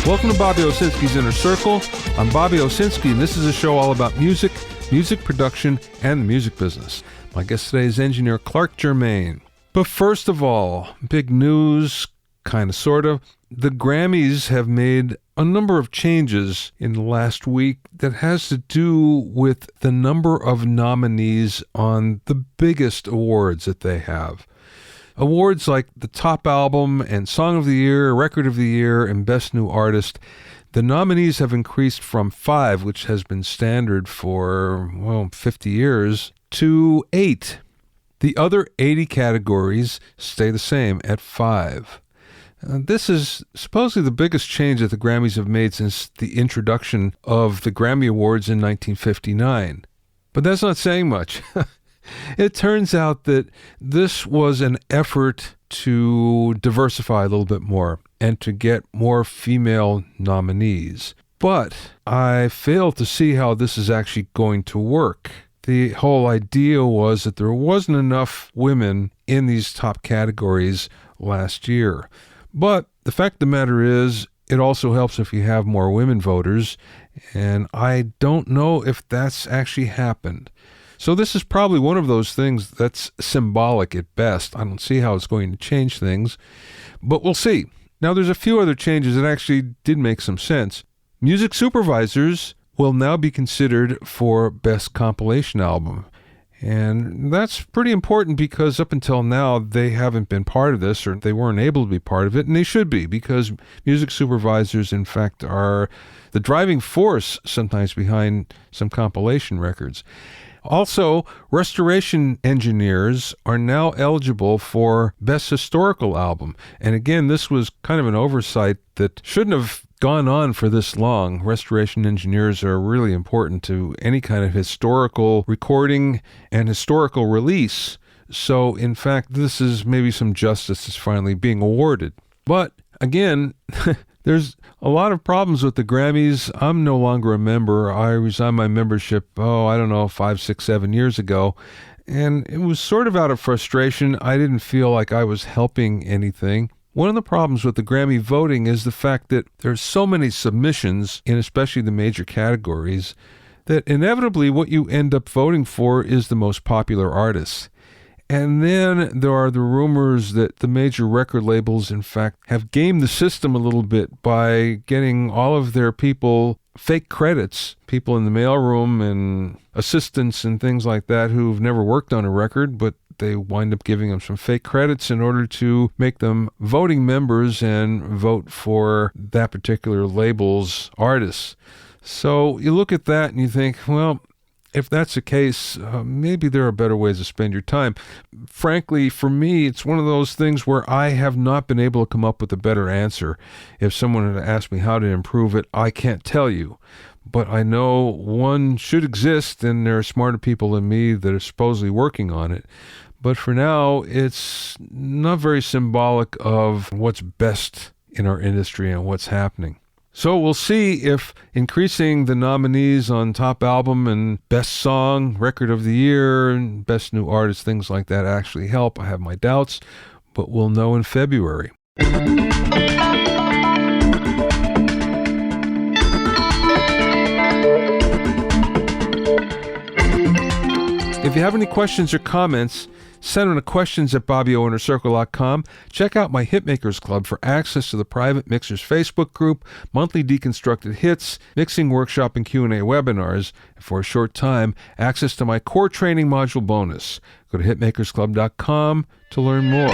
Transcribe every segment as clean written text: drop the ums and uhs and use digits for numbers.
Welcome to Bobby Owsinski's Inner Circle. I'm Bobby Owsinski, and this is a show all about music, music production, and the music business. My guest today is engineer Clark Germain. But first of all, big news, kind of, sort of. The Grammys have made a number of changes in the last week that has to do with the number of nominees on the biggest awards that they have. Awards like the Top Album and Song of the Year, Record of the Year, and Best New Artist, the nominees have increased from 5, which has been standard for, 50 years, to 8. The other 80 categories stay the same at 5. This is supposedly the biggest change that the Grammys have made since the introduction of the Grammy Awards in 1959. But that's not saying much. It turns out that this was an effort to diversify a little bit more and to get more female nominees. But I fail to see how this is actually going to work. The whole idea was that there wasn't enough women in these top categories last year. But the fact of the matter is, it also helps if you have more women voters, and I don't know if that's actually happened. So this is probably one of those things that's symbolic at best. I don't see how it's going to change things, but we'll see. Now, there's a few other changes that actually did make some sense. Music supervisors will now be considered for Best Compilation Album. And that's pretty important because up until now, they haven't been part of this, or they weren't able to be part of it, and they should be, because music supervisors, in fact, are the driving force sometimes behind some compilation records. Also, restoration engineers are now eligible for Best Historical Album. And again, this was kind of an oversight that shouldn't have gone on for this long. Restoration engineers are really important to any kind of historical recording and historical release. So, in fact, this is maybe some justice is finally being awarded. But again, there's a lot of problems with the Grammys. I'm no longer a member. I resigned my membership, 5, 6, 7 years ago. And it was sort of out of frustration. I didn't feel like I was helping anything. One of the problems with the Grammy voting is the fact that there's so many submissions, in especially the major categories, that inevitably what you end up voting for is the most popular artists. And then there are the rumors that the major record labels, in fact, have gamed the system a little bit by getting all of their people fake credits, people in the mailroom and assistants and things like that who've never worked on a record, but they wind up giving them some fake credits in order to make them voting members and vote for that particular label's artists. So you look at that and you think, well, if that's the case, maybe there are better ways to spend your time. Frankly, for me, it's one of those things where I have not been able to come up with a better answer. If someone had asked me how to improve it, I can't tell you. But I know one should exist, and there are smarter people than me that are supposedly working on it. But for now, it's not very symbolic of what's best in our industry and what's happening. So we'll see if increasing the nominees on Top Album and Best Song, Record of the Year, and Best New Artist, things like that actually help. I have my doubts, but we'll know in February. If you have any questions or comments, send them to questions@BobbyOInnerCircle.com. Check out my Hitmakers Club for access to the private Mixers Facebook group, monthly deconstructed hits, mixing workshop, and Q&A webinars. And for a short time, access to my core training module bonus. Go to hitmakersclub.com to learn more.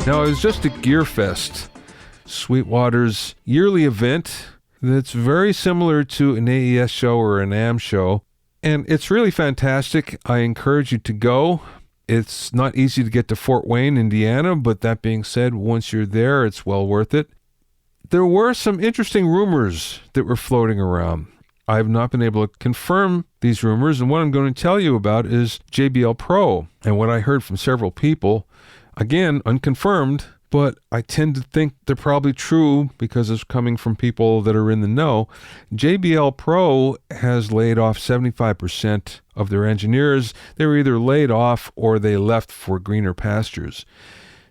Now, it was just a Gear Fest, Sweetwater's yearly event that's very similar to an AES show or an AM show, and it's really fantastic. I encourage you to go. It's not easy to get to Fort Wayne, Indiana, but that being said, once you're there, it's well worth it. There were some interesting rumors that were floating around. I've not been able to confirm these rumors, and what I'm going to tell you about is JBL Pro, and what I heard from several people, again, unconfirmed, but I tend to think they're probably true because it's coming from people that are in the know. JBL Pro has laid off 75% of their engineers. They were either laid off or they left for greener pastures.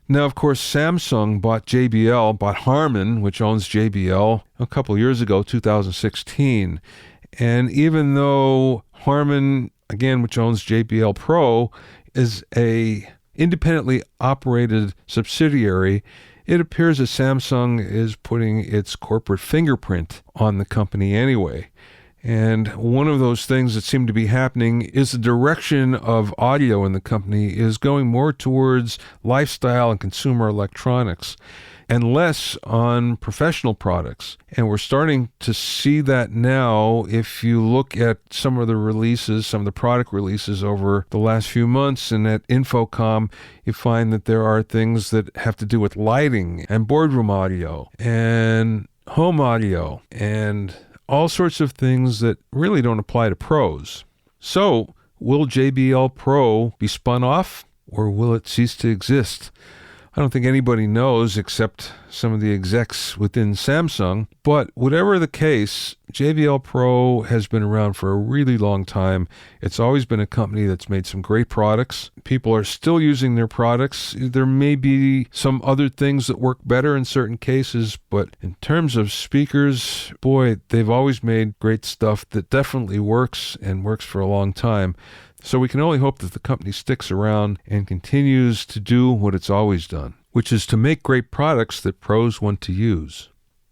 Now, of course, Samsung bought JBL, bought Harman, which owns JBL, a couple years ago, 2016. And even though Harman, again, which owns JBL Pro, is a independently operated subsidiary, it appears that Samsung is putting its corporate fingerprint on the company anyway. And one of those things that seem to be happening is the direction of audio in the company is going more towards lifestyle and consumer electronics and less on professional products. And we're starting to see that now. If you look at some of the releases, some of the product releases over the last few months, and at Infocom, you find that there are things that have to do with lighting and boardroom audio and home audio and all sorts of things that really don't apply to pros. So, will JBL Pro be spun off, or will it cease to exist? I don't think anybody knows except some of the execs within Samsung. But whatever the case, JBL Pro has been around for a really long time. It's always been a company that's made some great products. People are still using their products. There may be some other things that work better in certain cases, but in terms of speakers, boy, they've always made great stuff that definitely works and works for a long time. So we can only hope that the company sticks around and continues to do what it's always done, which is to make great products that pros want to use.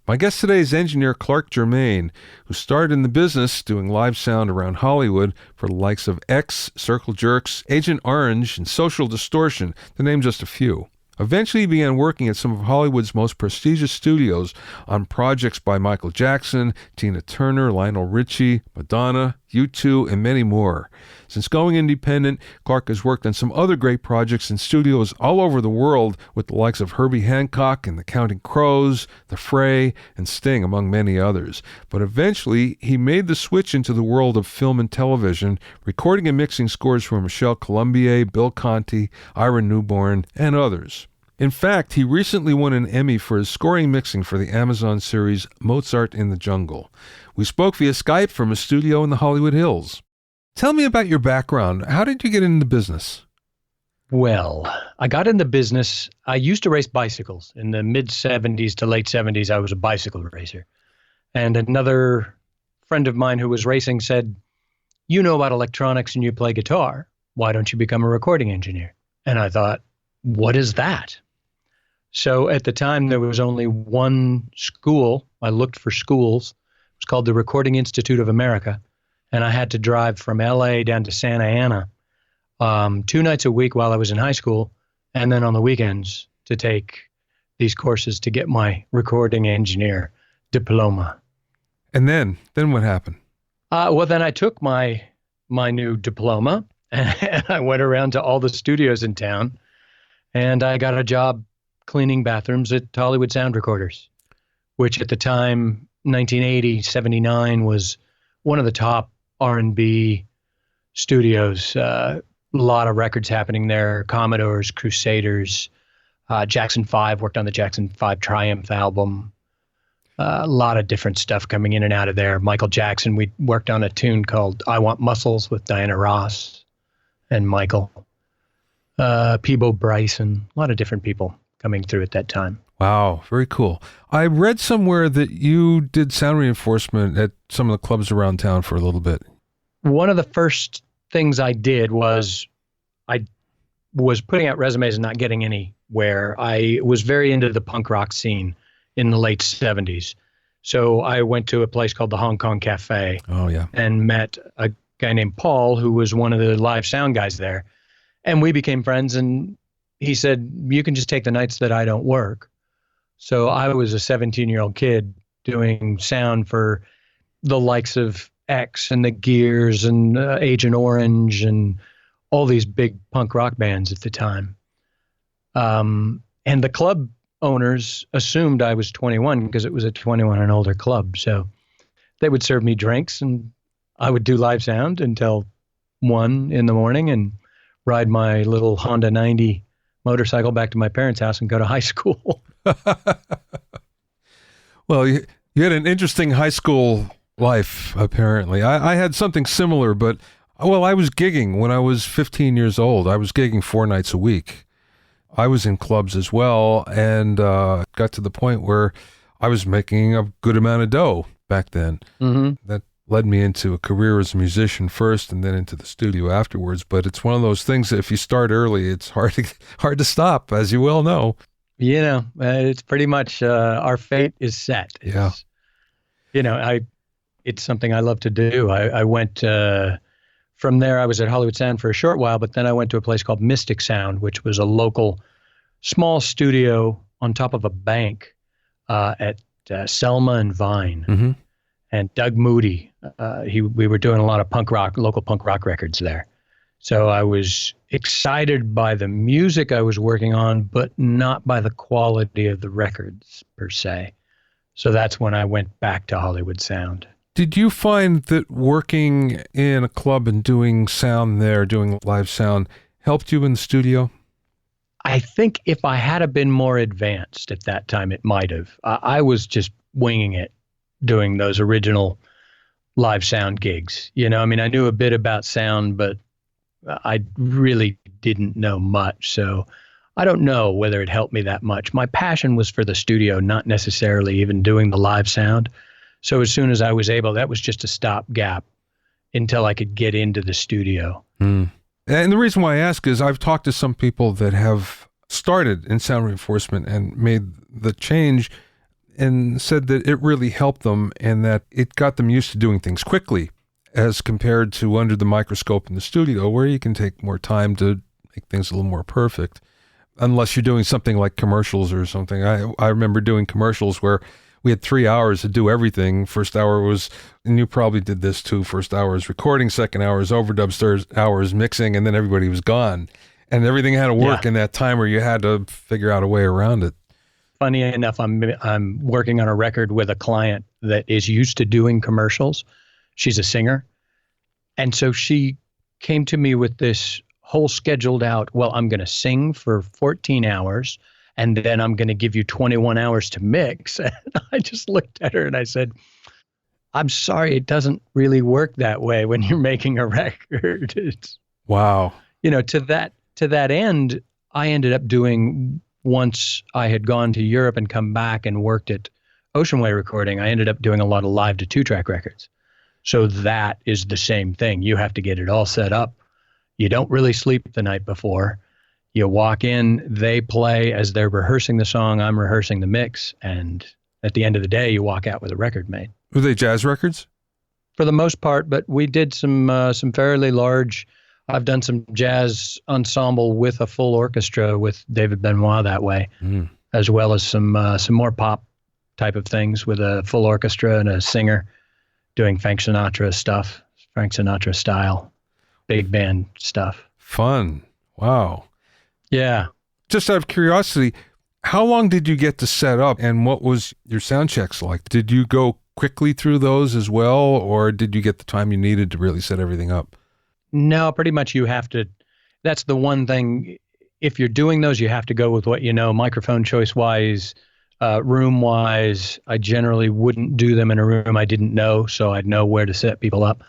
My guest today is engineer Clark Germain, who started in the business doing live sound around Hollywood for the likes of X, Circle Jerks, Agent Orange, and Social Distortion, to name just a few. Eventually, he began working at some of Hollywood's most prestigious studios on projects by Michael Jackson, Tina Turner, Lionel Richie, Madonna, U2, and many more. Since going independent, Clark has worked on some other great projects in studios all over the world with the likes of Herbie Hancock and the Counting Crows, The Fray, and Sting, among many others. But eventually, he made the switch into the world of film and television, recording and mixing scores for Michel Colombier, Bill Conti, Ira Newborn, and others. In fact, he recently won an Emmy for his scoring mixing for the Amazon series Mozart in the Jungle. We spoke via Skype from a studio in the Hollywood Hills. Tell me about your background. How did you get into business? Well, I got in the business. I used to race bicycles. In the mid-'70s to late '70s, I was a bicycle racer. And another friend of mine who was racing said, "You know about electronics and you play guitar. Why don't you become a recording engineer?" And I thought, what is that? So at the time, there was only one school. I looked for schools. It was called the Recording Institute of America. And I had to drive from LA down to Santa Ana 2 nights a week while I was in high school, and then on the weekends to take these courses to get my recording engineer diploma. And then what happened? Well, then I took my new diploma and I went around to all the studios in town, and I got a job cleaning bathrooms at Hollywood Sound Recorders, which at the time, 1980, 79, was one of the top R&B studios. A lot of records happening there. Commodores, Crusaders, Jackson 5, worked on the Jackson 5 Triumph album. A lot of different stuff coming in and out of there. Michael Jackson, we worked on a tune called I Want Muscles with Diana Ross and Michael. Peebo Bryson, a lot of different people coming through at that time. Wow, very cool. I read somewhere that you did sound reinforcement at some of the clubs around town for a little bit. One of the first things I did was I was putting out resumes and not getting anywhere. I was very into the punk rock scene in the late 70s. So I went to a place called the Hong Kong Cafe. Oh, yeah. And met a guy named Paul, who was one of the live sound guys there. And we became friends, and he said, "You can just take the nights that I don't work." So I was a 17-year-old kid doing sound for the likes of X and the Gears and Agent Orange and all these big punk rock bands at the time. And the club owners assumed I was 21 because it was a 21 and older club. So they would serve me drinks, and I would do live sound until 1 in the morning and ride my little Honda 90 motorcycle back to my parents' house and go to high school. Well, you had an interesting high school life, apparently. I had something similar, but Well, I was gigging when I was 15 years old. I was gigging 4 nights a week. I was in clubs as well, and got to the point where I was making a good amount of dough back then. Mm-hmm. That led me into a career as a musician first and then into the studio afterwards. But it's one of those things that if you start early, it's hard to stop, as you well know. It's pretty much our fate is set. Yeah. It's something I love to do. I went from there. I was at Hollywood Sound for a short while, but then I went to a place called Mystic Sound, which was a local small studio on top of a bank at Selma and Vine. Mm-hmm. And Doug Moody, we were doing a lot of local punk rock records there. So I was excited by the music I was working on, but not by the quality of the records per se. So that's when I went back to Hollywood Sound. Did you find that working in a club and doing sound there, doing live sound, helped you in the studio? I think if I had been more advanced at that time, it might have. I was just winging it, doing those original live sound gigs. I knew a bit about sound, but I really didn't know much. So I don't know whether it helped me that much. My passion was for the studio, not necessarily even doing the live sound. So as soon as I was able, that was just a stopgap until I could get into the studio. Mm. And the reason why I ask is I've talked to some people that have started in sound reinforcement and made the change and said that it really helped them and that it got them used to doing things quickly as compared to under the microscope in the studio where you can take more time to make things a little more perfect. Unless you're doing something like commercials or something. I remember doing commercials where we had 3 hours to do everything. First hour was, and you probably did this too, first hour is recording, second hour is overdubs, third hour is mixing, and then everybody was gone. And everything had to work in that time where you had to figure out a way around it. Funny enough, I'm working on a record with a client that is used to doing commercials. She's a singer. And so she came to me with this whole scheduled out, well, I'm going to sing for 14 hours and then I'm going to give you 21 hours to mix. And I just looked at her and I said, I'm sorry, it doesn't really work that way when you're making a record. Wow. To that end, I ended up doing, once I had gone to Europe and come back and worked at Ocean Way Recording, I ended up doing a lot of live to 2-track records. So that is the same thing. You have to get it all set up. You don't really sleep the night before. You walk in, they play as they're rehearsing the song, I'm rehearsing the mix, and at the end of the day, you walk out with a record made. Were they jazz records? For the most part, but we did some fairly large. I've done some jazz ensemble with a full orchestra with David Benoit that way, as well as some more pop type of things with a full orchestra and a singer doing Frank Sinatra stuff, Frank Sinatra style, big band stuff. Fun. Wow. Yeah. Just out of curiosity, how long did you get to set up and what was your sound checks like? Did you go quickly through those as well, or did you get the time you needed to really set everything up? No, pretty much you have to. That's the one thing. If you're doing those, you have to go with what you know, microphone choice wise, room wise. I generally wouldn't do them in a room I didn't know, so I'd know where to set people up.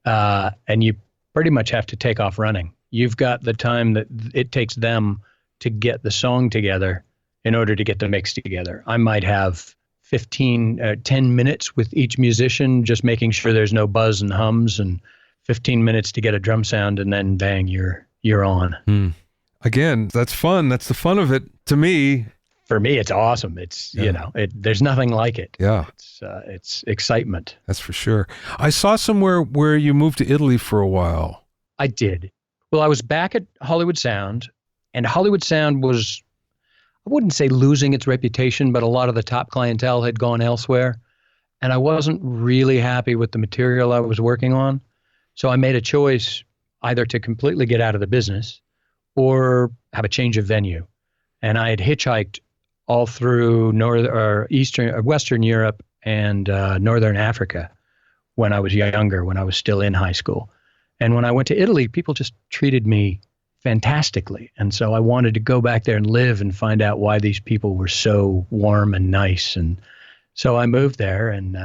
And you pretty much have to take off running. You've got the time that it takes them to get the song together in order to get the mix together. I might have 10 minutes with each musician, just making sure there's no buzz and hums, and 15 minutes to get a drum sound, and then bang, you're on. Again, that's fun. That's the fun of it. To me, for me, it's awesome. It's there's nothing like it. Yeah, it's excitement. That's for sure. I saw somewhere where you moved to Italy for a while. I did. Well, I was back at Hollywood Sound, and Hollywood Sound was, I wouldn't say losing its reputation, but a lot of the top clientele had gone elsewhere, and I wasn't really happy with the material I was working on. So I made a choice either to completely get out of the business or have a change of venue. And I had hitchhiked all through Western Europe and Northern Africa when I was younger, when I was still in high school. And when I went to Italy, people just treated me fantastically. And so I wanted to go back there and live and find out why these people were so warm and nice. And so I moved there and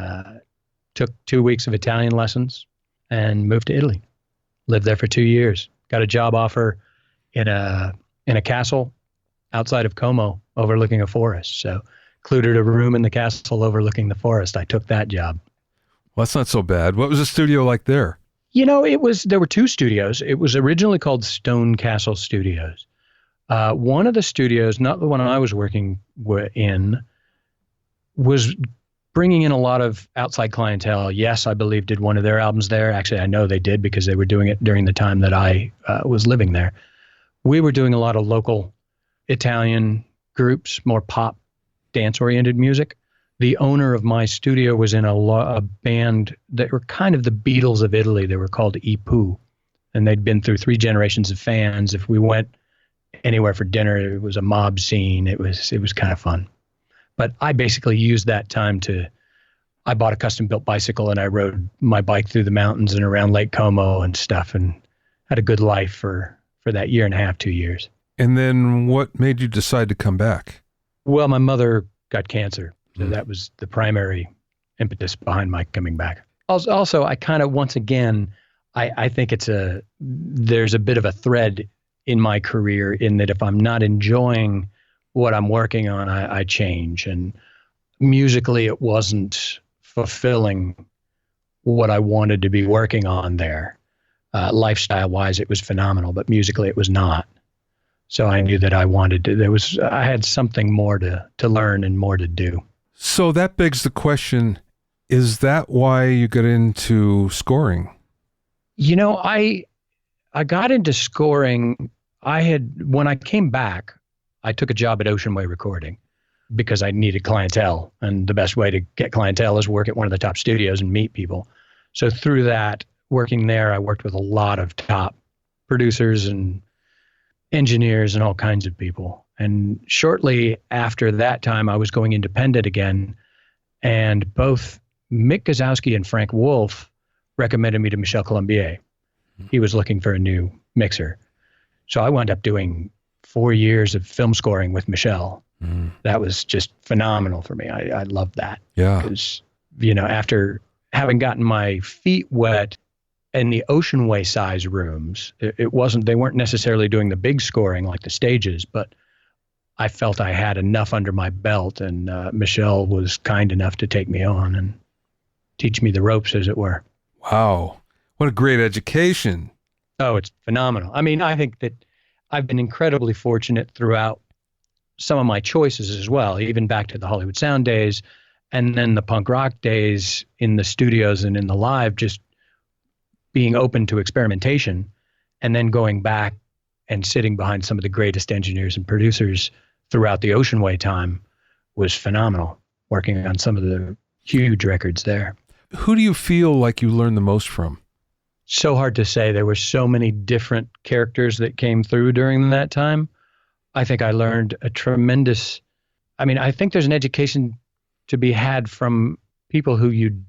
took 2 weeks of Italian lessons and moved to Italy. Lived there for 2 years. Got a job offer in a castle outside of Como overlooking a forest. So included a room in the castle overlooking the forest. I took that job. Well, that's not so bad. What was the studio like there? There were 2 studios. It was originally called Stone Castle Studios. One of the studios, not the one I was working in, was bringing in a lot of outside clientele. Yes, I believe did one of their albums there. Actually, I know they did because they were doing it during the time that I was living there. We were doing a lot of local Italian groups, more pop, dance-oriented music. The owner of my studio was in a band that were kind of the Beatles of Italy. They were called Ipu, and they'd been through 3 generations of fans. If we went anywhere for dinner, it was a mob scene. It was kind of fun. But I basically used that time I bought a custom-built bicycle, and I rode my bike through the mountains and around Lake Como and stuff, and had a good life for that year and a half, 2 years. And then what made you decide to come back? Well, my mother got cancer. So that was the primary impetus behind my coming back. Also, I kind of, once again, I think there's a bit of a thread in my career in that if I'm not enjoying what I'm working on, I change. And musically, it wasn't fulfilling what I wanted to be working on there. Lifestyle-wise, it was phenomenal, but musically, it was not. So I knew that I had something more to learn and more to do. So that begs the question, is that why you got into scoring? I got into scoring. When I came back, I took a job at Ocean Way Recording because I needed clientele. And the best way to get clientele is work at one of the top studios and meet people. So through that, working there, I worked with a lot of top producers and engineers and all kinds of people. And shortly after that time, I was going independent again. And both Mick Gazowski and Frank Wolf recommended me to Michel Colombier. He was looking for a new mixer. So I wound up doing 4 years of film scoring with Michel. That was just phenomenal for me. I loved that. Yeah. Because, after having gotten my feet wet in the Ocean Way size rooms, they weren't necessarily doing the big scoring like the stages, but I felt I had enough under my belt, and Michel was kind enough to take me on and teach me the ropes, as it were. Wow. What a great education. Oh, it's phenomenal. I mean, I think that I've been incredibly fortunate throughout some of my choices as well, even back to the Hollywood Sound days and then the punk rock days in the studios and in the live, just being open to experimentation, and then going back and sitting behind some of the greatest engineers and producers throughout the Ocean Way time was phenomenal, working on some of the huge records there. Who do you feel like you learned the most from? So hard to say. There were so many different characters that came through during that time. I think I learned I think there's an education to be had from people who you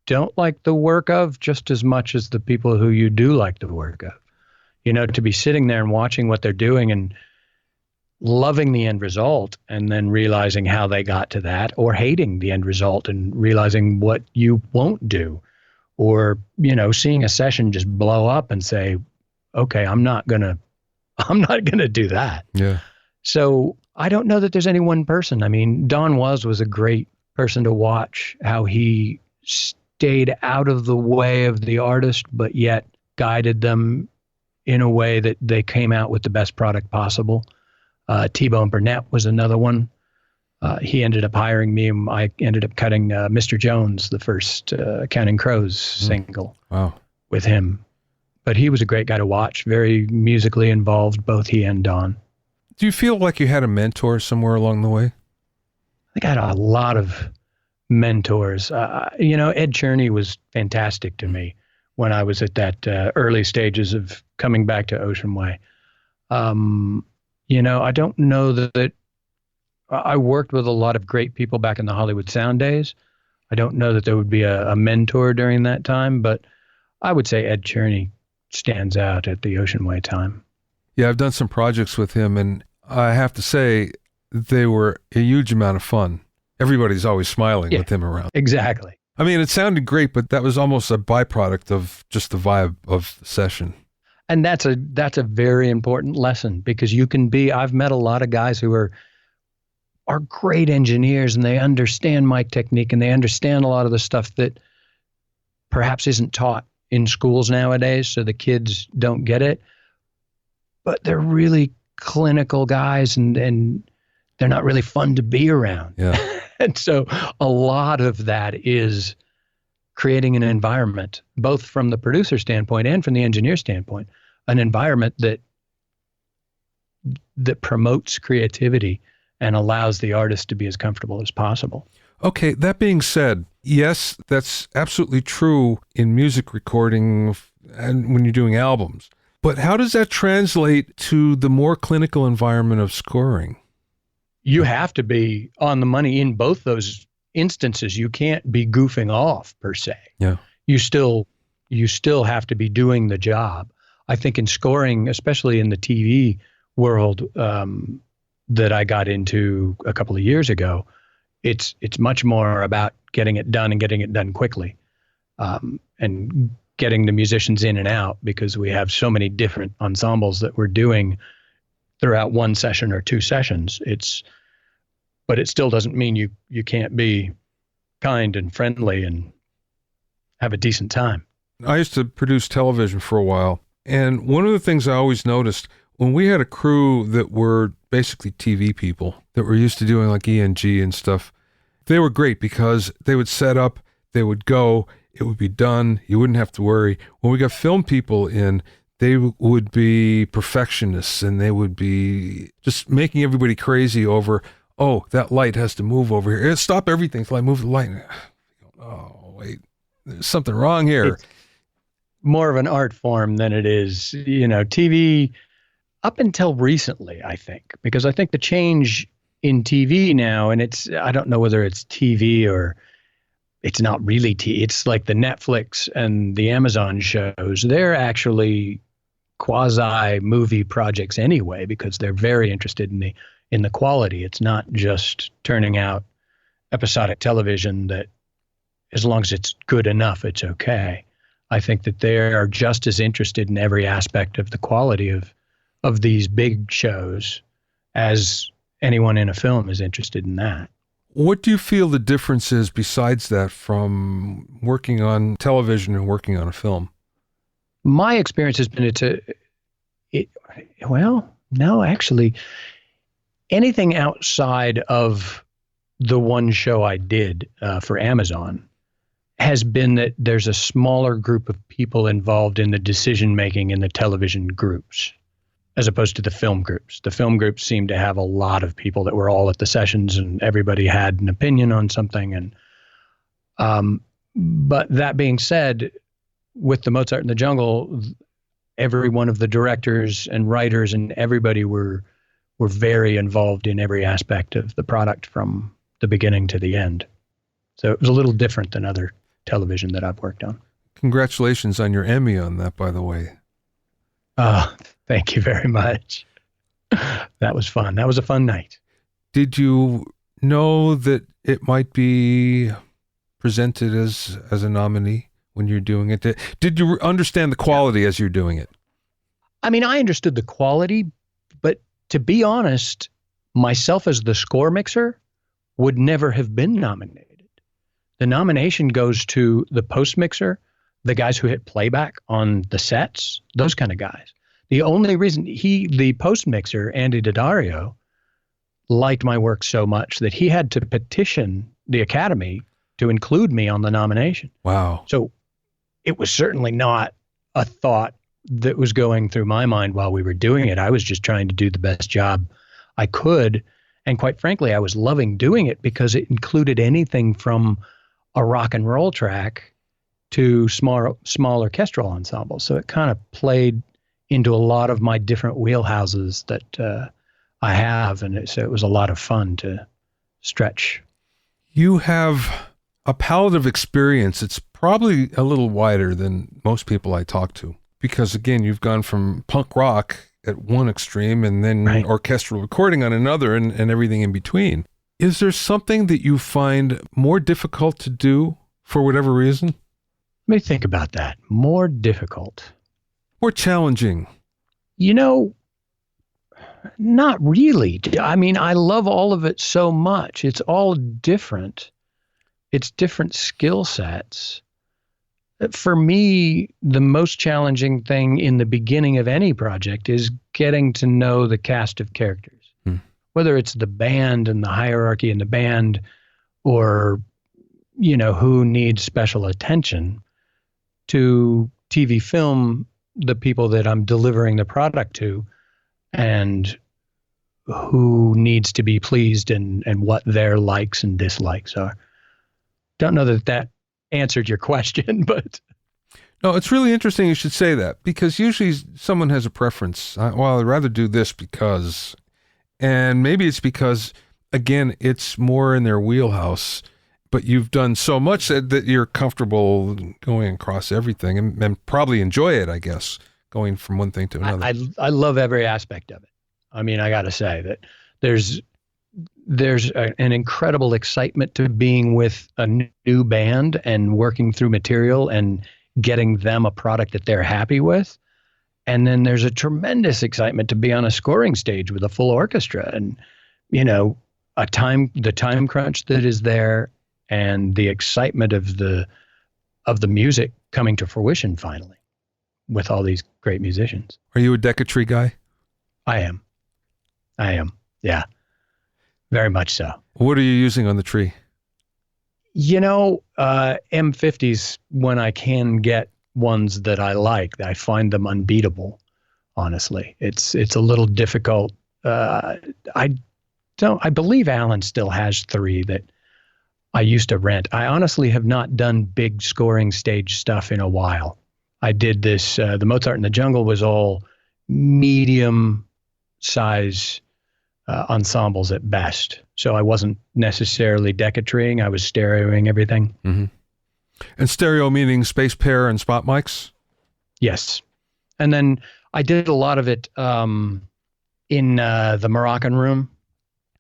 don't like the work of just as much as the people who you do like the work of. To be sitting there and watching what they're doing and loving the end result, and then realizing how they got to that, or hating the end result and realizing what you won't do, or, seeing a session just blow up and say, okay, I'm not gonna do that. Yeah. So I don't know that there's any one person. I mean, Don was a great person to watch, how he stayed out of the way of the artist, but yet guided them in a way that they came out with the best product possible. T-Bone Burnett was another one. He ended up hiring me, and I ended up cutting Mr. Jones, the first Counting Crows single with him. But he was a great guy to watch, very musically involved, both he and Don. Do you feel like you had a mentor somewhere along the way? I think I had a lot of mentors. Ed Cherney was fantastic to me when I was at that early stages of coming back to Ocean Way. I don't know that I worked with a lot of great people back in the Hollywood Sound days. I don't know that there would be a mentor during that time, but I would say Ed Cherney stands out at the Ocean Way time. Yeah, I've done some projects with him, and I have to say they were a huge amount of fun. Everybody's always smiling with him around. Exactly. I mean, it sounded great, but that was almost a byproduct of just the vibe of the session. And that's a very important lesson, because I've met a lot of guys who are great engineers, and they understand mic technique, and they understand a lot of the stuff that perhaps isn't taught in schools nowadays, so the kids don't get it. But they're really clinical guys, and they're not really fun to be around. Yeah. And so a lot of that is creating an environment, both from the producer standpoint and from the engineer standpoint, an environment that promotes creativity and allows the artist to be as comfortable as possible. Okay, that being said, yes, that's absolutely true in music recording and when you're doing albums. But how does that translate to the more clinical environment of scoring? You have to be on the money in both those instances. You can't be goofing off per se. Yeah. You still have to be doing the job. I think in scoring, especially in the TV world that I got into a couple of years ago, it's much more about getting it done and getting it done quickly, and getting the musicians in and out, because we have so many different ensembles that we're doing throughout one session or two sessions. But it still doesn't mean you can't be kind and friendly and have a decent time. I used to produce television for a while, and one of the things I always noticed when we had a crew that were basically TV people that were used to doing like ENG and stuff, they were great because they would set up, they would go, it would be done, you wouldn't have to worry. When we got film people in, they would be perfectionists, and they would be just making everybody crazy over, oh, that light has to move over here. Stop everything till I move the light. Oh, wait, there's something wrong here. It's more of an art form than it is, TV up until recently, I think, because I think the change in TV now, and I don't know whether it's TV or it's not really TV. It's like the Netflix and the Amazon shows. They're actually quasi movie projects anyway, because they're very interested in the quality. It's not just turning out episodic television that, as long as it's good enough, it's okay. I think that they are just as interested in every aspect of the quality of these big shows as anyone in a film is interested in that. What do you feel the difference is besides that from working on television and working on a film? My experience has been no, actually, anything outside of the one show I did for Amazon has been that there's a smaller group of people involved in the decision-making in the television groups, as opposed to the film groups. The film groups seem to have a lot of people that were all at the sessions, and everybody had an opinion on something. And but that being said, with the Mozart in the Jungle, every one of the directors and writers and everybody were very involved in every aspect of the product from the beginning to the end. So it was a little different than other television that I've worked on. Congratulations on your Emmy on that, by the way. Thank you very much. That was fun. That was a fun night. Did you know that it might be presented as a nominee when you're doing it? Did you understand the quality as you're doing it? I mean, I understood the quality, but to be honest, myself as the score mixer would never have been nominated. The nomination goes to the post mixer, the guys who hit playback on the sets, those kind of guys. The only reason the post mixer, Andy Daddario, liked my work so much that he had to petition the Academy to include me on the nomination. Wow. So it was certainly not a thought that was going through my mind while we were doing it. I was just trying to do the best job I could. And quite frankly, I was loving doing it because it included anything from a rock and roll track to small orchestral ensembles. So it kind of played into a lot of my different wheelhouses that I have. And so it was a lot of fun to stretch. You have a palette of experience. It's probably a little wider than most people I talk to. Because again, you've gone from punk rock at one extreme and then orchestral recording on another and everything in between. Is there something that you find more difficult to do for whatever reason? Let me think about that. More difficult. Or challenging? You know, not really. I mean, I love all of it so much. It's all different. It's different skill sets. For me, the most challenging thing in the beginning of any project is getting to know the cast of characters, whether it's the band and the hierarchy in the band or, who needs special attention, to TV film, the people that I'm delivering the product to, and who needs to be pleased and what their likes and dislikes are. Don't know that answered your question, but no, it's really interesting you should say that, because usually someone has a preference. I'd rather do this because, and maybe it's because, again, it's more in their wheelhouse, but you've done so much that you're comfortable going across everything and probably enjoy it, I guess, going from one thing to another. I love every aspect of it. I mean, I got to say that there's an incredible excitement to being with a new band and working through material and getting them a product that they're happy with. And then there's a tremendous excitement to be on a scoring stage with a full orchestra and, the time crunch that is there and the excitement of the music coming to fruition finally with all these great musicians. Are you a Decca-tree guy? I am. Yeah. Very much so. What are you using on the tree? M50s, when I can get ones that I like, I find them unbeatable, honestly. It's a little difficult. I believe Alan still has 3 that I used to rent. I honestly have not done big scoring stage stuff in a while. I did this, the Mozart in the Jungle was all medium size ensembles at best. So I wasn't necessarily Decca-treeing. I was stereoing everything. Mm-hmm. And stereo meaning space pair and spot mics? Yes. And then I did a lot of it in the Moroccan room.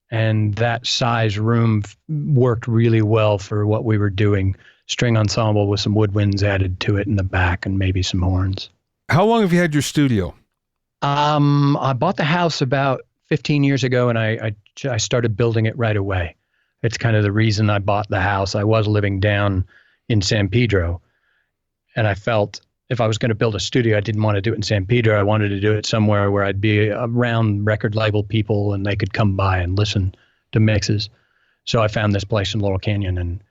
And that size room worked really well for what we were doing. String ensemble with some woodwinds added to it in the back and maybe some horns. How long have you had your studio? I bought the house about 15 years ago, and I started building it right away. It's kind of the reason I bought the house. I was living down in San Pedro, and I felt if I was going to build a studio, I didn't want to do it in San Pedro. I wanted to do it somewhere where I'd be around record label people and they could come by and listen to mixes. So I found this place in Laurel Canyon and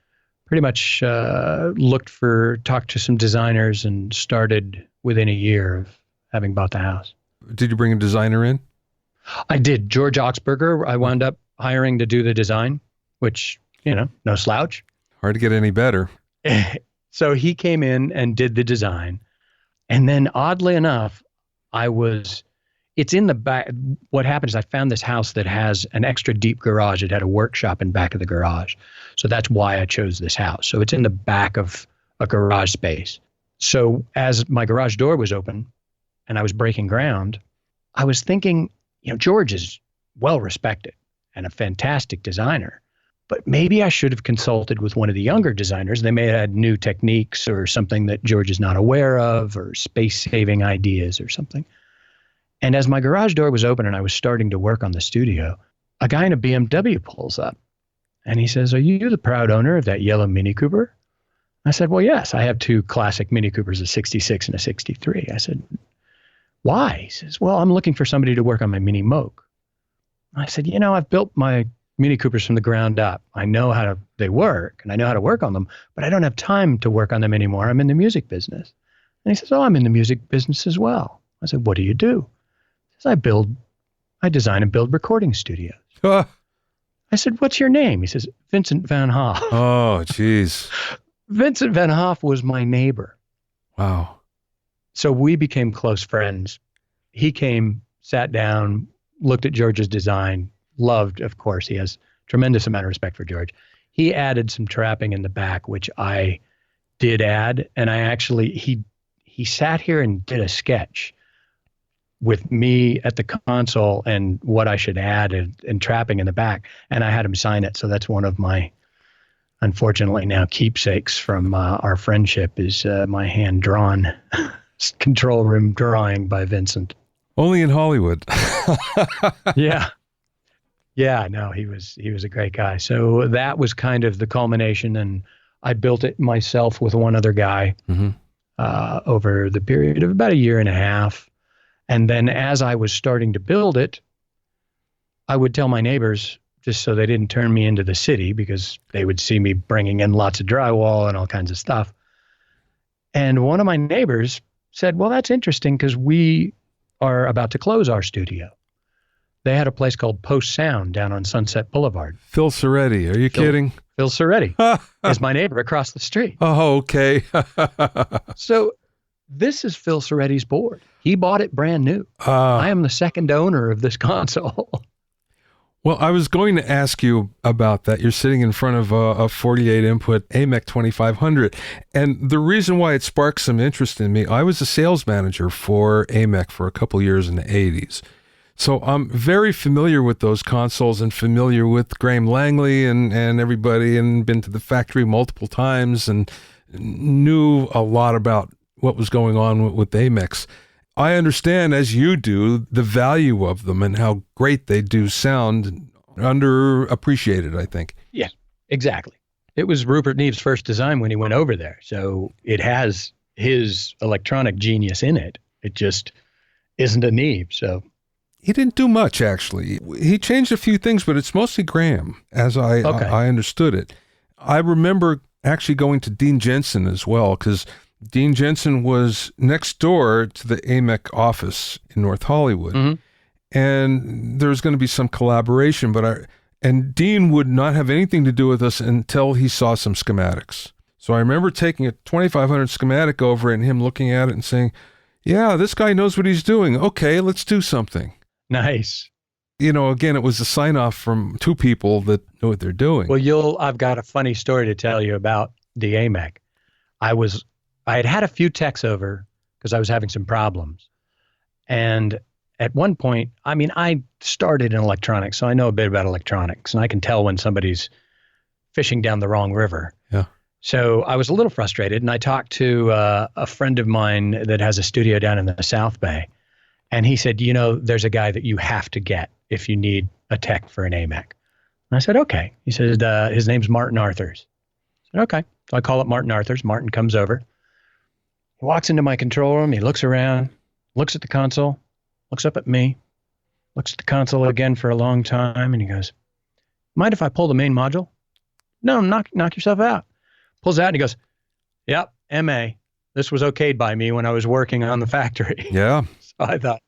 pretty much talked to some designers and started within a year of having bought the house. Did you bring a designer in? I did. George Oxberger, I wound up hiring to do the design, which, no slouch. Hard to get any better. So he came in and did the design. And then oddly enough, it's in the back. What happened is I found this house that has an extra deep garage. It had a workshop in back of the garage. So that's why I chose this house. So it's in the back of a garage space. So as my garage door was open and I was breaking ground, I was thinking, George is well respected and a fantastic designer, but maybe I should have consulted with one of the younger designers. They may have had new techniques or something that George is not aware of, or space-saving ideas or something. And as my garage door was open and I was starting to work on the studio, a guy in a BMW pulls up and he says, "Are you the proud owner of that yellow Mini Cooper?" I said, "Well, yes, I have 2 classic Mini Coopers, a 66 and a 63. I said, "Why?" He says, "Well, I'm looking for somebody to work on my Mini Moog." I said, I've built my Mini Coopers from the ground up. I know how they work and I know how to work on them, but I don't have time to work on them anymore. I'm in the music business." And he says, "Oh, I'm in the music business as well." I said, "What do you do?" He says, I design and build recording studios." I said, "What's your name?" He says, "Vincent Van Hoff." Oh, geez. Vincent Van Hoff was my neighbor. Wow. So we became close friends. He came, sat down, looked at George's design, loved, of course, he has tremendous amount of respect for George. He added some trapping in the back, which I did add. And he sat here and did a sketch with me at the console and what I should add and trapping in the back. And I had him sign it. So that's one of my, unfortunately now, keepsakes from our friendship is my hand-drawn control room drawing by Vincent. Only in Hollywood. Yeah. Yeah, no, he was a great guy. So that was kind of the culmination, and I built it myself with one other guy over the period of about a year and a half. And then as I was starting to build it, I would tell my neighbors, just so they didn't turn me into the city, because they would see me bringing in lots of drywall and all kinds of stuff. And one of my neighbors said, well, that's interesting because we are about to close our studio. They had a place called Post Sound down on Sunset Boulevard. Phil Soretti, are you kidding? Phil Soretti is my neighbor across the street. Oh, okay. So this is Phil Soretti's board. He bought it brand new. I am the second owner of this console. Well, I was going to ask you about that. You're sitting in front of a 48 input AMEC 2500. And the reason why it sparked some interest in me, I was a sales manager for AMEC for a couple years in the 80s. So I'm very familiar with those consoles and familiar with Graham Langley and everybody, and been to the factory multiple times and knew a lot about what was going on with AMECs. I understand, as you do, the value of them and how great they do sound. Underappreciated, I think. Yeah, exactly. It was Rupert Neve's first design when he went over there. So it has his electronic genius in it. It just isn't a Neve, so... He didn't do much, actually. He changed a few things, but it's mostly Graham, as I understood it. I remember actually going to Dean Jensen as well, because Dean Jensen was next door to the AMEC office in North Hollywood. And there was going to be some collaboration, and Dean would not have anything to do with us until he saw some schematics. So I remember taking a 2500 schematic over and him looking at it and saying, yeah, this guy knows what he's doing. Okay, let's do something. Nice. You know, again, it was a sign-off from two people that know what they're doing. Well, I've got a funny story to tell you about the AMEC. I had a few techs over because I was having some problems. And at one point, I mean, I started in electronics, so I know a bit about electronics, and I can tell when somebody's fishing down the wrong river. Yeah. So I was a little frustrated, and I talked to a friend of mine that has a studio down in the South Bay. And he said, you know, there's a guy that you have to get if you need a tech for an AMEC. And I said, okay. He said, his name's Martin Arthurs. I said, okay. So I call up Martin Arthurs. Martin comes over. He walks into my control room. He looks around, looks at the console, looks up at me, looks at the console again for a long time. And he goes, mind if I pull the main module? No, knock yourself out. Pulls out and he goes, yep, MA. This was okayed by me when I was working on the factory. Yeah. I thought,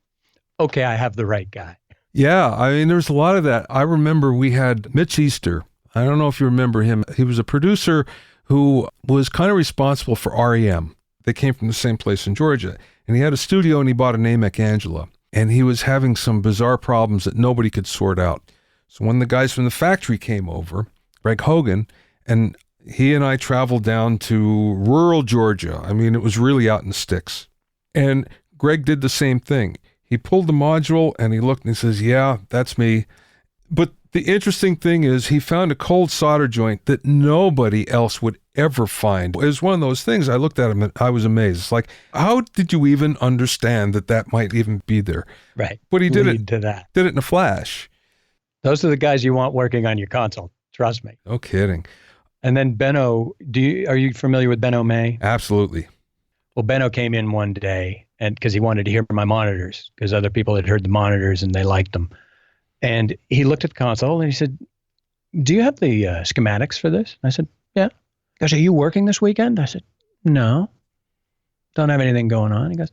okay, I have the right guy. Yeah, I mean, there's a lot of that. I remember we had Mitch Easter. I don't know if you remember him. He was a producer who was kind of responsible for REM. They came from the same place in Georgia. And he had a studio and he bought an AMEC Angela. And he was having some bizarre problems that nobody could sort out. So when the guys from the factory came over, Greg Hogan, and he and I traveled down to rural Georgia. I mean, it was really out in the sticks. And Greg did the same thing. He pulled the module and he looked and he says, yeah, that's me. But the interesting thing is he found a cold solder joint that nobody else would ever find. It was one of those things. I looked at him and I was amazed. It's like, how did you even understand that might even be there? Right. But he did it in a flash. Those are the guys you want working on your console. Trust me. No kidding. And then Benno, are you familiar with Benno May? Absolutely. Well, Benno came in one day and because he wanted to hear my monitors because other people had heard the monitors and they liked them. And he looked at the console and he said, do you have the schematics for this? I said, yeah. He goes, are you working this weekend? I said, no, don't have anything going on. He goes,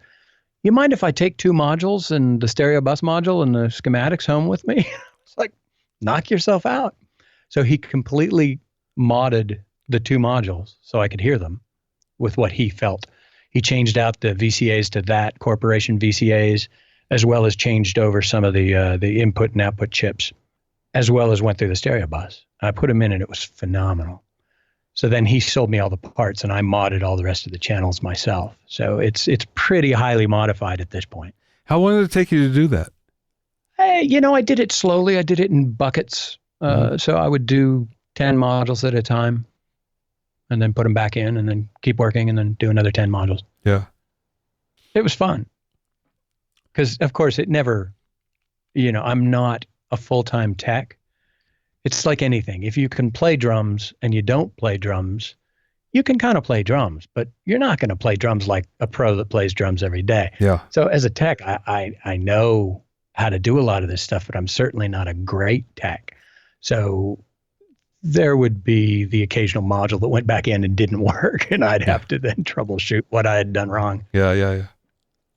you mind if I take 2 modules and the stereo bus module and the schematics home with me? It's like, knock yourself out. So he completely modded the 2 modules so I could hear them with what he felt. He changed out the VCAs to that corporation VCAs, as well as changed over some of the input and output chips, as well as went through the stereo bus. I put them in and it was phenomenal. So then he sold me all the parts and I modded all the rest of the channels myself. So it's pretty highly modified at this point. How long did it take you to do that? I did it slowly. I did it in buckets. So I would do 10 modules at a time and then put them back in and then keep working and then do another 10 modules. Yeah. It was fun because, of course, it never, I'm not a full-time tech. It's like anything. If you can play drums and you don't play drums, you can kind of play drums, but you're not going to play drums like a pro that plays drums every day. Yeah. So as a tech, I know how to do a lot of this stuff, but I'm certainly not a great tech. So there would be the occasional module that went back in and didn't work, and I'd have to then troubleshoot what I had done wrong. Yeah.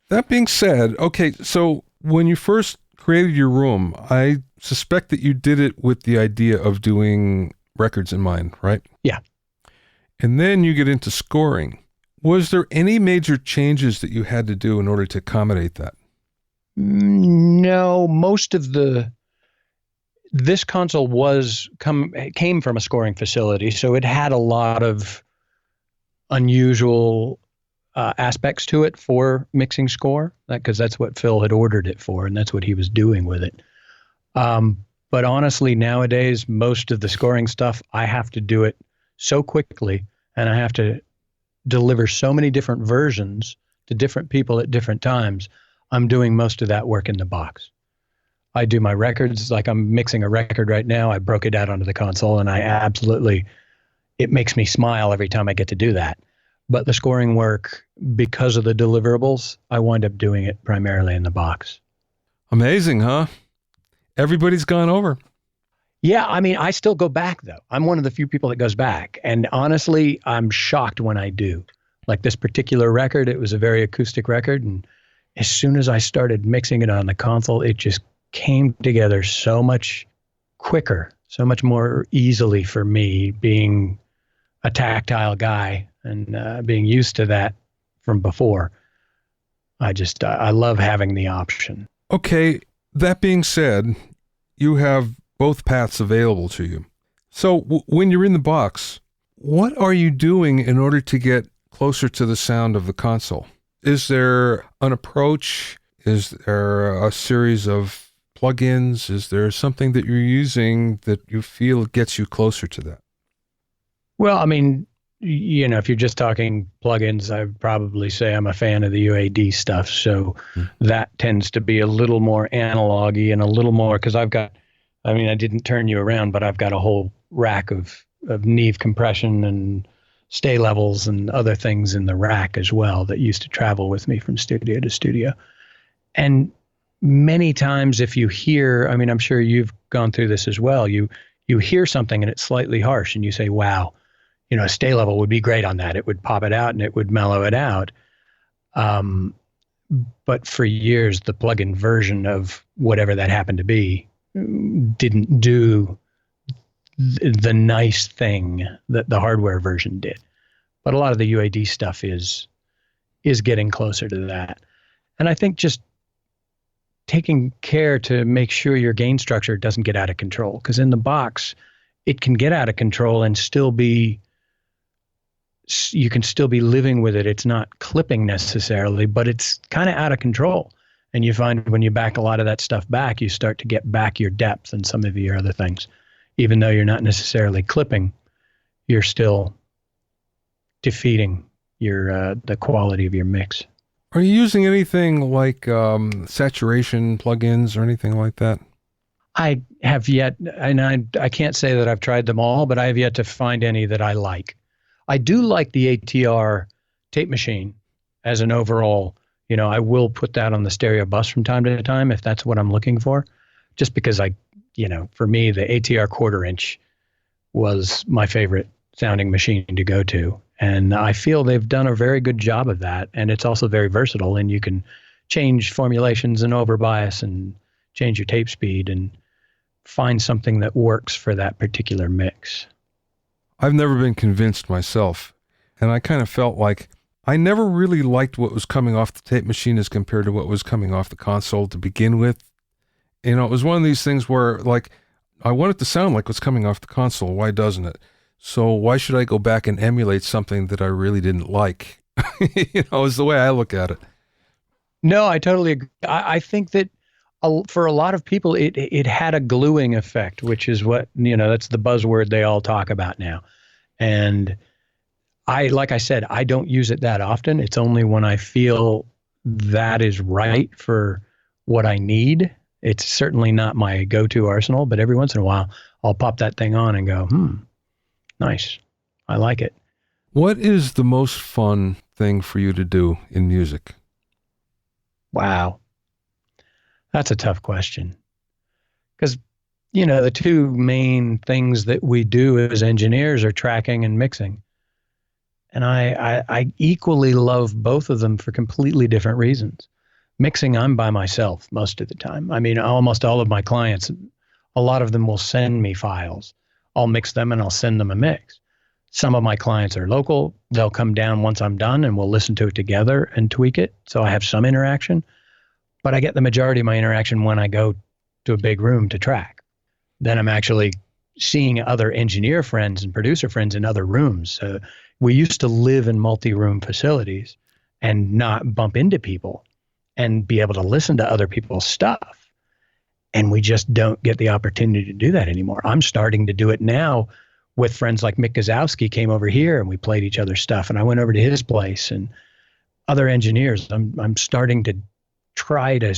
That being said, okay, so when you first created your room, I suspect that you did it with the idea of doing records in mind, right? Yeah. And then you get into scoring. Was there any major changes that you had to do in order to accommodate that? No, most of this console came from a scoring facility, so it had a lot of unusual aspects to it for mixing score, because that's what Phil had ordered it for, and that's what he was doing with it. But honestly, nowadays, most of the scoring stuff, I have to do it so quickly, and I have to deliver so many different versions to different people at different times. I'm doing most of that work in the box. I do my records, like I'm mixing a record right now. I broke it out onto the console, and it makes me smile every time I get to do that. But the scoring work, because of the deliverables, I wind up doing it primarily in the box. Amazing, huh? Everybody's gone over. Yeah, I mean, I still go back, though. I'm one of the few people that goes back. And honestly, I'm shocked when I do. Like this particular record, it was a very acoustic record. And as soon as I started mixing it on the console, it just came together so much quicker, so much more easily for me, being a tactile guy and being used to that from before. I love having the option. Okay, that being said, you have both paths available to you. So when you're in the box, what are you doing in order to get closer to the sound of the console? Is there an approach? Is there a series of plugins? Is there something that you're using that you feel gets you closer to that? Well, I mean, if you're just talking plugins, I'd probably say I'm a fan of the UAD stuff. So that tends to be a little more analog-y and a little more, because I didn't turn you around, but I've got a whole rack of Neve compression and stay levels and other things in the rack as well that used to travel with me from studio to studio. And many times if you hear, I'm sure you've gone through this as well, you hear something and it's slightly harsh and you say, wow, a stay level would be great on that. It would pop it out and it would mellow it out. But for years, the plug-in version of whatever that happened to be didn't do the nice thing that the hardware version did. But a lot of the UAD stuff is getting closer to that. And I think just taking care to make sure your gain structure doesn't get out of control, because in the box, it can get out of control and you can still be living with it. It's not clipping necessarily, but it's kind of out of control. And you find when you back a lot of that stuff back, you start to get back your depth and some of your other things. Even though you're not necessarily clipping, you're still defeating the quality of your mix. Are you using anything like saturation plugins or anything like that? I have yet, and I can't say that I've tried them all, but I have yet to find any that I like. I do like the ATR tape machine as an overall. I will put that on the stereo bus from time to time if that's what I'm looking for, just because for me, the ATR 1/4 inch was my favorite sounding machine to go to. And I feel they've done a very good job of that. And it's also very versatile, and you can change formulations and overbias and change your tape speed and find something that works for that particular mix. I've never been convinced myself. And I kind of felt like I never really liked what was coming off the tape machine as compared to what was coming off the console to begin with. It was one of these things where, like, I want it to sound like what's coming off the console. Why doesn't it? So why should I go back and emulate something that I really didn't like? Is the way I look at it. No, I totally agree. I think that for a lot of people, it had a gluing effect, which is what, that's the buzzword they all talk about now. And like I said, I don't use it that often. It's only when I feel that is right for what I need. It's certainly not my go-to arsenal, but every once in a while I'll pop that thing on and go, nice. I like it. What is the most fun thing for you to do in music? Wow. That's a tough question. Because, the two main things that we do as engineers are tracking and mixing. And I equally love both of them for completely different reasons. Mixing, I'm by myself most of the time. I mean, almost all of my clients, a lot of them will send me files. I'll mix them and I'll send them a mix. Some of my clients are local. They'll come down once I'm done and we'll listen to it together and tweak it. So I have some interaction, but I get the majority of my interaction when I go to a big room to track. Then I'm actually seeing other engineer friends and producer friends in other rooms. We used to live in multi-room facilities and not bump into people and be able to listen to other people's stuff. And we just don't get the opportunity to do that anymore. I'm starting to do it now with friends like Mick Gazowski came over here and we played each other's stuff, and I went over to his place, and other engineers. I'm starting to try to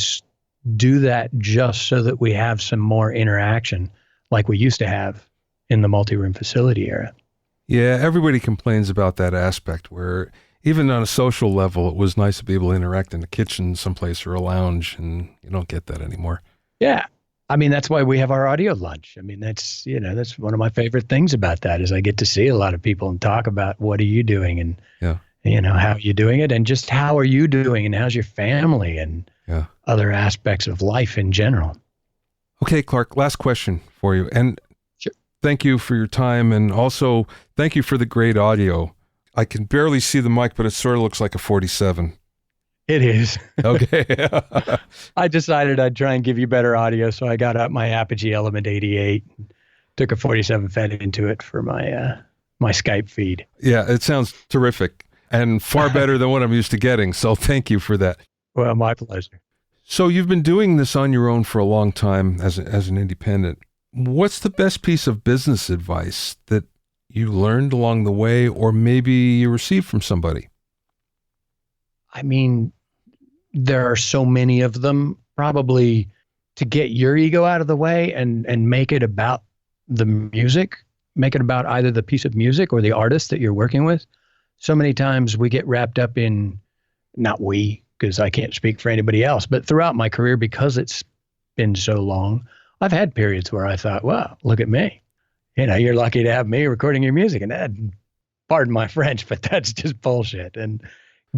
do that just so that we have some more interaction like we used to have in the multi-room facility era. Yeah, everybody complains about that aspect where even on a social level, it was nice to be able to interact in the kitchen someplace or a lounge, and you don't get that anymore. Yeah. I mean, that's why we have our audio lunch. I mean, that's one of my favorite things about that is I get to see a lot of people and talk about what are you doing and, how are you doing it and just how are you doing and how's your family and other aspects of life in general. Okay, Clark, last question for you. And sure. Thank you for your time, and also thank you for the great audio. I can barely see the mic, but it sort of looks like a 47. It is. Okay. I decided I'd try and give you better audio, so I got out my Apogee Element 88, took a 47 fed into it for my my Skype feed. Yeah, it sounds terrific and far better than what I'm used to getting, so thank you for that. Well, my pleasure. So you've been doing this on your own for a long time as an independent. What's the best piece of business advice that you learned along the way, or maybe you received from somebody? I mean, there are so many of them. Probably to get your ego out of the way and make it about the music, make it about either the piece of music or the artist that you're working with. So many times we get wrapped up in, not we, because I can't speak for anybody else, but throughout my career, because it's been so long, I've had periods where I thought, wow, look at me. You're lucky to have me recording your music. And that, pardon my French, but that's just bullshit. And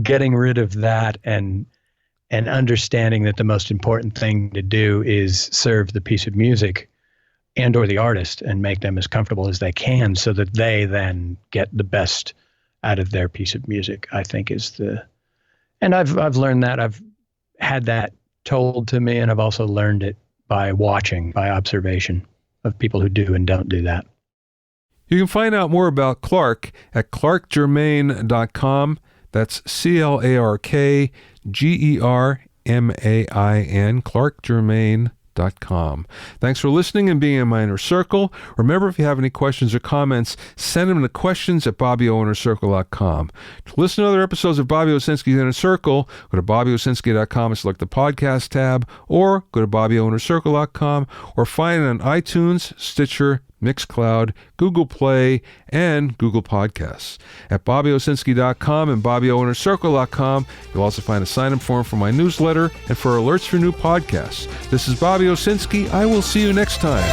getting rid of that and understanding that the most important thing to do is serve the piece of music and or the artist and make them as comfortable as they can so that they then get the best out of their piece of music, I think and I've learned that. I've had that told to me, and I've also learned it by watching, by observation of people who do and don't do that. You can find out more about Clark at clarkgermain.com. That's ClarkGermain, clarkgermain.com. Thanks for listening and being in my inner circle. Remember, if you have any questions or comments, send them to questions@BobbyOInnerCircle.com. To listen to other episodes of Bobby Owsinski's Inner Circle, go to BobbyOwsinski.com and select the podcast tab, or go to BobbyOInnerCircle.com, or find it on iTunes, Stitcher, Mixcloud, Google Play, and Google Podcasts. At BobbyOwsinski.com and BobbyOInnerCircle.com, you'll also find a sign-up form for my newsletter and for alerts for new podcasts. This is Bobby Owsinski. I will see you next time.